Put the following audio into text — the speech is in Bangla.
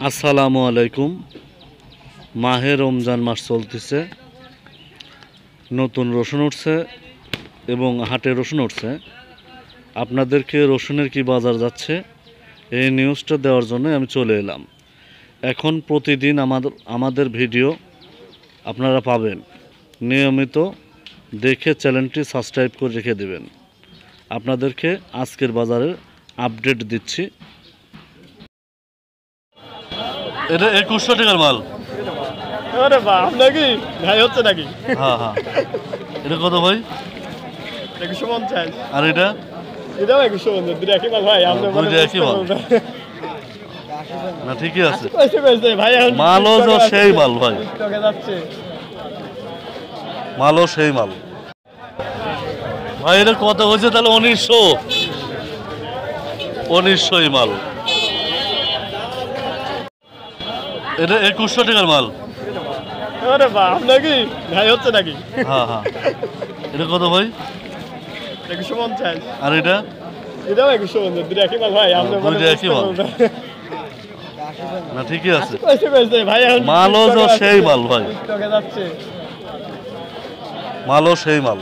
আসসালামু আলাইকুম। মাহে রমজান মাস চলতেছে, নতুন রসুন উঠছে এবং হাটে রসুন উঠছে। আপনাদেরকে রসুনের কি বাজার যাচ্ছে এই নিউজটা দেওয়ার জন্য আমি চলে এলাম। এখন প্রতিদিন আমাদের ভিডিও আপনারা পাবেন, নিয়মিত দেখে চ্যানেলটি সাবস্ক্রাইব করে রেখে দেবেন। আপনাদেরকে আজকের বাজারের আপডেট দিচ্ছি। এটা 2100 টাকার মাল। আরে বাপ নাকি ভাই হচ্ছে নাকি? হ্যাঁ হ্যাঁ, এটা কত ভাই? 150। আর এটা এটাও 150, দুটো একই মাল ভাই। আমরা দুইটা একই মাল না? ঠিকই আছে, কইছে ভাই। এখন মালও তো সেই মাল ভাই, টকে যাচ্ছে মালও সেই মাল ভাই। এটা কত হয়েছে তাহলে? 1900 এই মাল। এটা 2100 টাকার মাল। আরে বাপ নাকি ভাই হচ্ছে নাকি? হ্যাঁ হ্যাঁ, এটা কত ভাই? 150। আর এটা এটাও 150, দুটো একই মাল ভাই। আমরা দুইটা একই মাল না? ঠিকই আছে, কইছে ভাই। এখন মালও তো সেই মাল ভাই, টকে যাচ্ছে মালও সেই মাল।